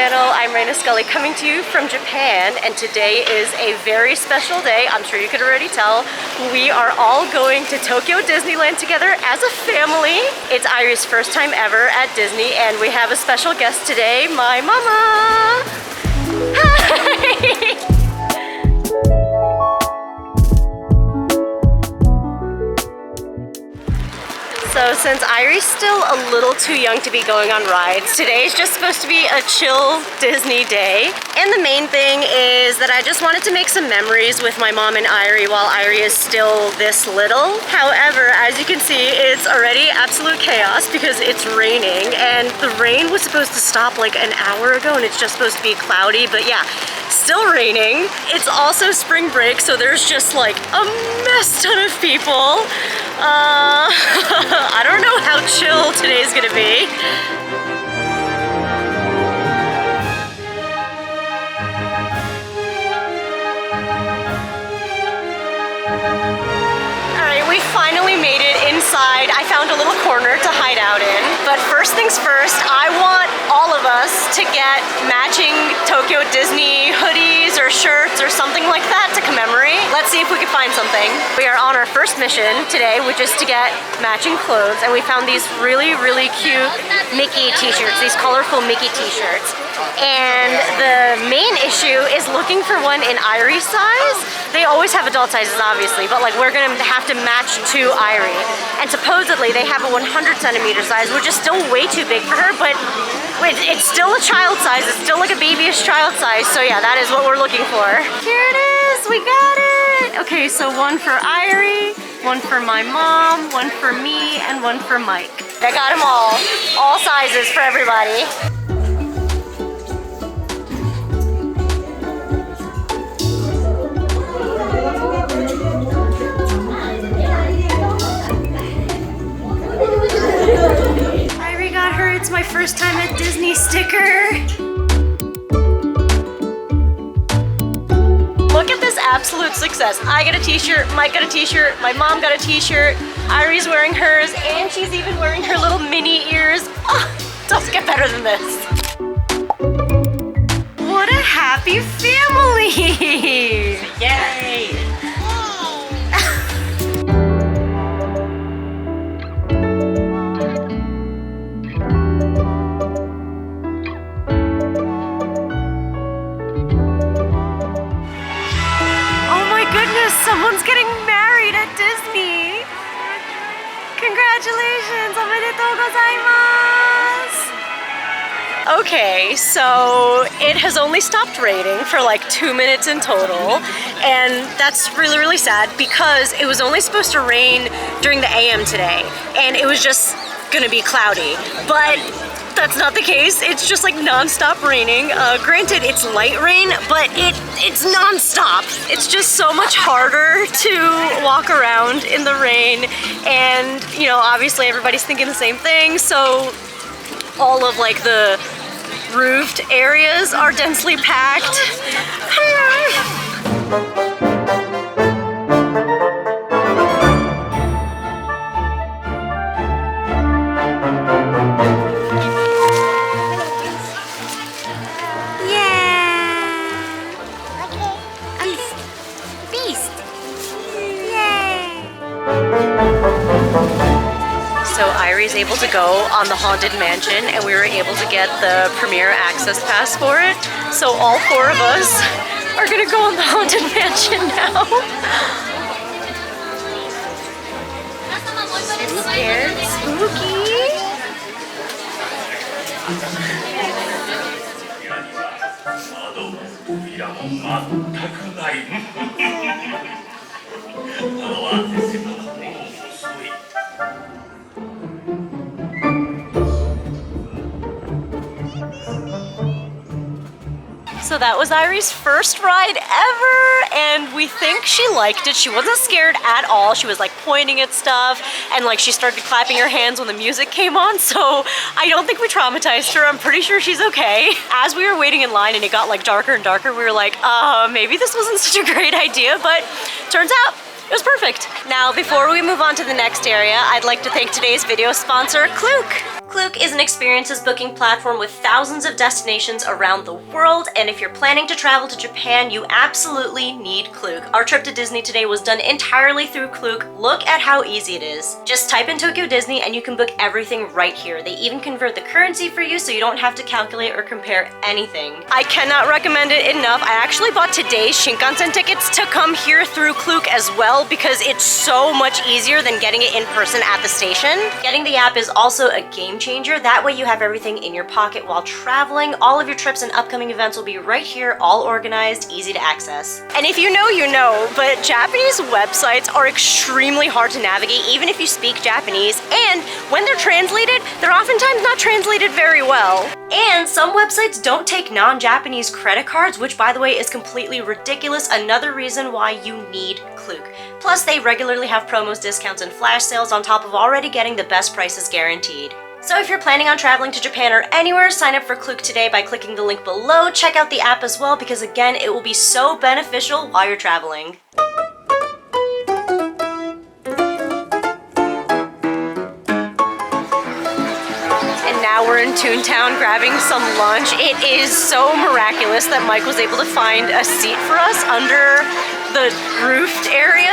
channel. I'm Reina Scully coming to you from Japan, and today is a very special day. I'm sure you could already tell. We are all going to Tokyo Disneyland together as a family. It's Airi's first time ever at Disney, and we have a special guest today, my mama. Hi! So since Airi's still a little too young to be going on rides, today is just supposed to be a chill Disney day. And the main thing is that I just wanted to make some memories with my mom and Airi while Airi is still this little. However, as you can see, it's already absolute chaos because it's raining, and the rain was supposed to stop like an hour ago and it's just supposed to be cloudy, but yeah, still raining. It's also spring break, so there's just like a mess ton of people. I don't know how chill today's gonna be. Alright, we finally made it inside. I found a little corner to hide out in. But first things first, I want all of us to get matching Tokyo Disney hoodies or shirts or something like that to commemorate. Let's see if we can find something. We are on our first mission today, which is to get matching clothes, and we found these really, really cute Mickey t-shirts, these colorful Mickey t-shirts. And the main issue is looking for one in Airi's size. They always have adult sizes, obviously, but like we're gonna have to match to Airi. And supposedly they have a 100cm size, which is still way too big for her, but it's still a child size. It's still like a babyish child size. So yeah, that is what we're looking for. Here it is, we got it. Okay, so one for Airi, one for my mom, one for me, and one for Mike. I got them all sizes for everybody. Airi got her "It's my first time at Disney" sticker. Look at this absolute success. I got a t-shirt, Mike got a t-shirt, my mom got a t-shirt, Airi's wearing hers, and she's even wearing her little mini ears. Oh, doesn't get better than this. What a happy family! Yay! Someone's getting married at Disney! Congratulations! Omedetou gozaimasu! Okay, so it has only stopped raining for like 2 minutes in total, and that's really, really sad because it was only supposed to rain during the AM today, and it was just gonna be cloudy. But that's not the case. It's just like non-stop raining. Granted, it's light rain, but it's non-stop. It's just so much harder to walk around in the rain, and you know, obviously everybody's thinking the same thing, so all of like the roofed areas are densely packed. So Airi's able to go on the Haunted Mansion, and we were able to get the Premier Access Pass for it. So all 4 of us are gonna go on the Haunted Mansion now. Scared, spooky. So that was Airi's first ride ever, and we think she liked it. She wasn't scared at all. She was like pointing at stuff, and like she started clapping her hands when the music came on, so I don't think we traumatized her. I'm pretty sure she's okay. As we were waiting in line and it got like darker and darker, we were like, maybe this wasn't such a great idea, but turns out it was perfect. Now, before we move on to the next area, I'd like to thank today's video sponsor, Klook. Klook is an experiences booking platform with thousands of destinations around the world, and if you're planning to travel to Japan, you absolutely need Klook. Our trip to Disney today was done entirely through Klook. Look at how easy it is. Just type in Tokyo Disney and you can book everything right here. They even convert the currency for you so you don't have to calculate or compare anything. I cannot recommend it enough. I actually bought today's Shinkansen tickets to come here through Klook as well because it's so much easier than getting it in person at the station. Getting the app is also a game changer. That way you have everything in your pocket while traveling. All of your trips and upcoming events will be right here, all organized, easy to access. And if you know, you know, but Japanese websites are extremely hard to navigate even if you speak Japanese, and when they're translated, they're oftentimes not translated very well. And some websites don't take non-Japanese credit cards, which by the way is completely ridiculous. Another reason why you need Klook. Plus they regularly have promos, discounts, and flash sales on top of already getting the best prices guaranteed. So if you're planning on traveling to Japan or anywhere, sign up for Klook today by clicking the link below. Check out the app as well because again, it will be so beneficial while you're traveling. And now we're in Toontown grabbing some lunch. It is so miraculous that Mike was able to find a seat for us under the roofed area?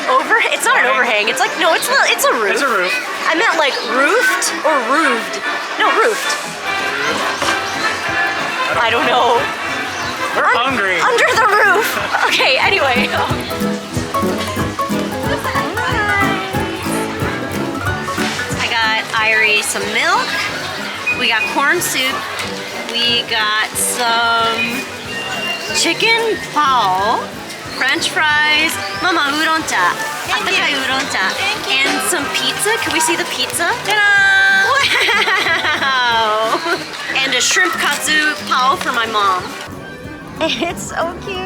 Overhang? It's not an overhang. It's like, no, it's not, it's a roof. It's a roof. I meant like roofed or roofed. No, roofed. I don't know. We're hungry. Under the roof. Okay, anyway. I got Airi some milk. We got corn soup. We got some chicken pao, French fries, mama udon cha, atakai udon cha, and some pizza. Can we see the pizza? Ta-da! Wow! And a shrimp katsu pao for my mom. It's so cute.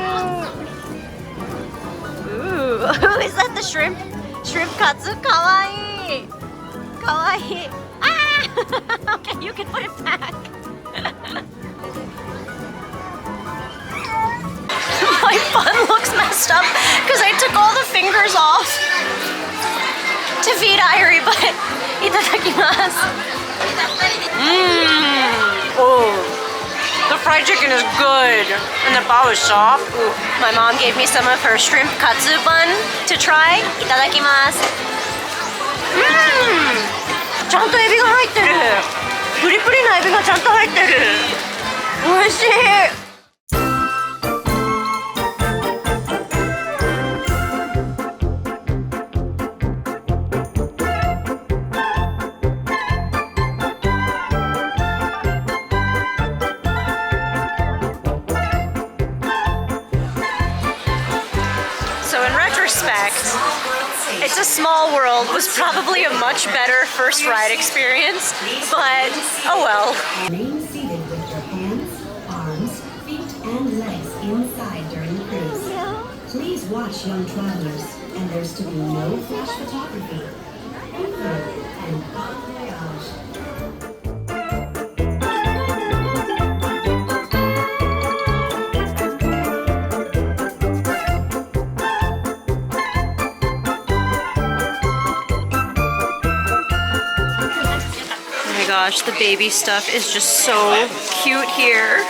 Ooh, is that the shrimp? Shrimp katsu, kawaii, kawaii. Ah! Okay, you can put it back. My bun looks messed up because I took all the fingers off to feed Airi, but itadakimasu. Oh, the fried chicken is good and the bao is soft. Ooh. My mom gave me some of her shrimp katsu bun to try. Itadakimasu. ちゃんとエビが入ってる。プリプリなエビがちゃんと入ってる。美味しい。It's a Small World was probably a much better first ride experience, but oh well. Remain seated with your hands, arms, feet, and legs inside during the cruise. Please watch young travelers, and there's to be no flash photography. Thank you, and bon voyage. Gosh, the baby stuff is just so cute here.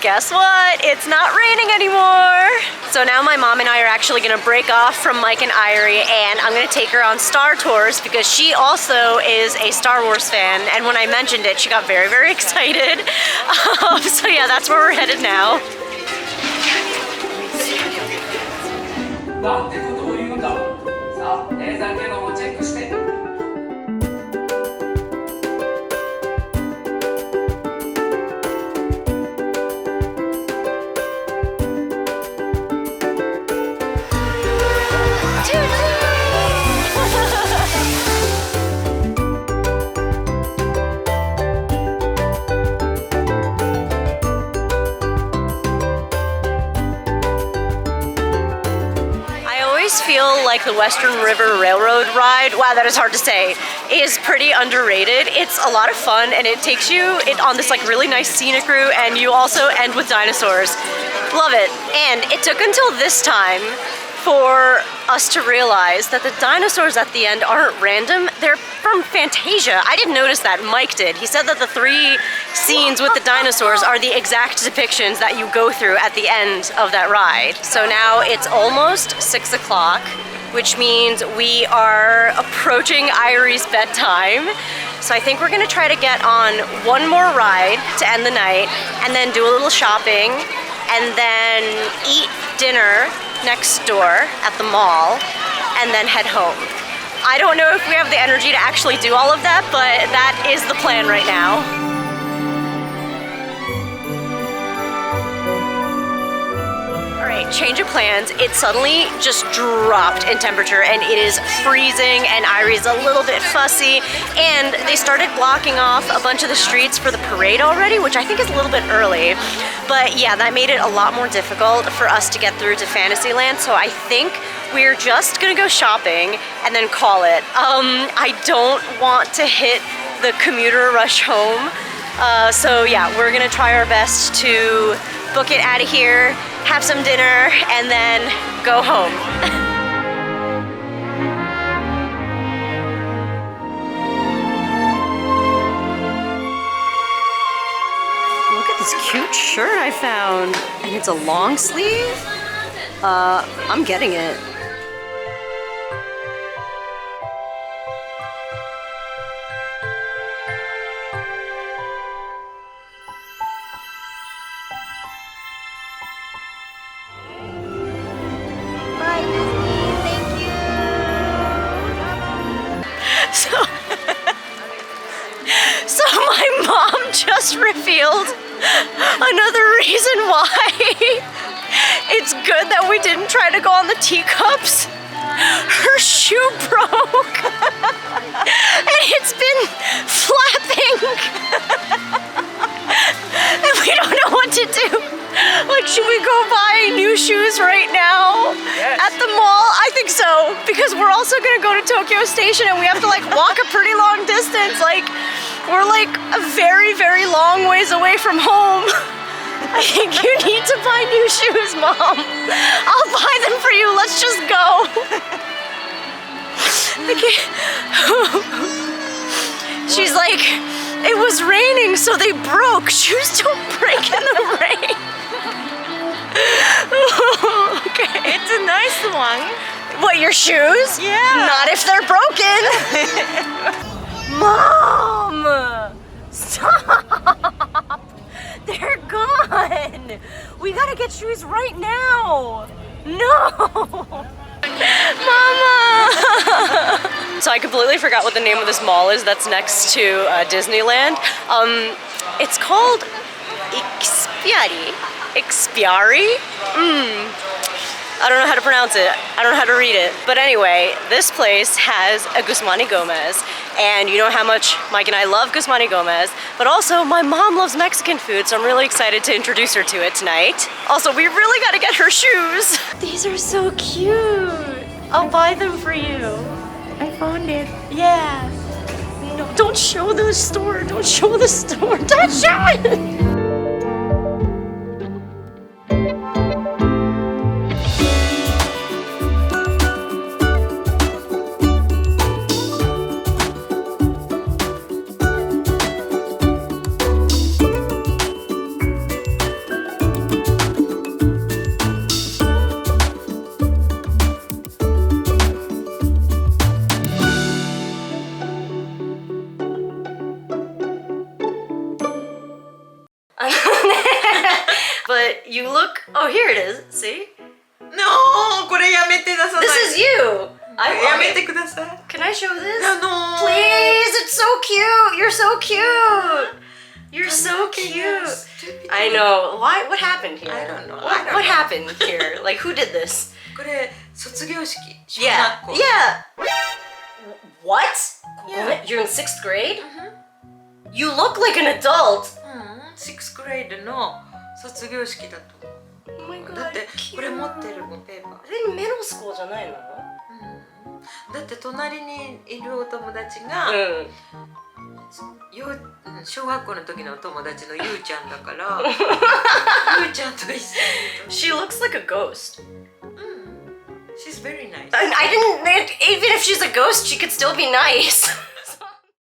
Guess what? It's not raining anymore. So now my mom and I are actually gonna break off from Mike and Airi, and I'm gonna take her on Star Tours because she also is a Star Wars fan, and when I mentioned it, she got very, very excited. So yeah, that's where we're headed now. Feel like the Western River Railroad ride, wow, that is hard to say, is pretty underrated. It's a lot of fun and it takes you on this like really nice scenic route, and you also end with dinosaurs. Love it. And it took until this time for us to realize that the dinosaurs at the end aren't random. They're from Fantasia. I didn't notice that. Mike did. He said that the 3 scenes with the dinosaurs are the exact depictions that you go through at the end of that ride. So now it's almost 6 o'clock, which means we are approaching Airi's bedtime. So I think we're gonna try to get on one more ride to end the night and then do a little shopping and then eat dinner next door at the mall and then head home. I don't know if we have the energy to actually do all of that, but that is the plan right now. Change of plans. It suddenly just dropped in temperature and it is freezing and Airi's a little bit fussy, and they started blocking off a bunch of the streets for the parade already, which I think is a little bit early. But yeah, that made it a lot more difficult for us to get through to Fantasyland, so I think we're just gonna go shopping and then call it. I don't want to hit the commuter rush home, so yeah, we're gonna try our best to book it out of here, have some dinner, and then go home. Look at this cute shirt I found. And it's a long sleeve? I'm getting it. So my mom just revealed another reason why it's good that we didn't try to go on the teacups. Her shoe broke and it's been flapping and we don't know what to do. Like, should we go buy new shoes right now at the mall? I think so, because we're also gonna go to Tokyo Station and we have to like walk a pretty long distance. Like, we're like a very, very long ways away from home. I think you need to buy new shoes, Mom. I'll buy them for you. Let's just go. She's like, it was raining, so they broke. Shoes don't break in the rain. Okay. It's a nice one. What, your shoes? Yeah. Not if they're broken. Mom! Stop! They're gone! We gotta get shoes right now! No! Mama! So I completely forgot what the name of this mall is that's next to Disneyland. It's called Expiari. I don't know how to pronounce it. I don't know how to read it. But anyway, this place has a Guzmani Gomez. And you know how much Mike and I love Guzmani Gomez. But also, my mom loves Mexican food, so I'm really excited to introduce her to it tonight. Also, we really gotta get her shoes. These are so cute. I'll buy them for you. I found it. Yeah. No, don't show the store. Don't show the store. Don't show it. But you look, oh, here it is, see? No, これやめてください。 This is you! やめてください。 Can I show this? No. Please, it's so cute! You're so cute! You're so cute! Stupid. I know. Why? What happened here? I don't know. What happened here? Like, who did this? これ卒業式。 Yeah. 小学校。 Yeah. What? Yeah. You're in 6th grade? You look like an adult. 6th grade の卒業式だと思う。 Oh my god. だってこれ持ってるもんペーパー。 Are they middle school じゃないの？だって隣にいるお友達が、小学校の時のお友達のゆうちゃんだからゆうちゃんと一緒に。 She looks like a ghost. She's very nice. I didn't. Even if she's a ghost, she could still be nice.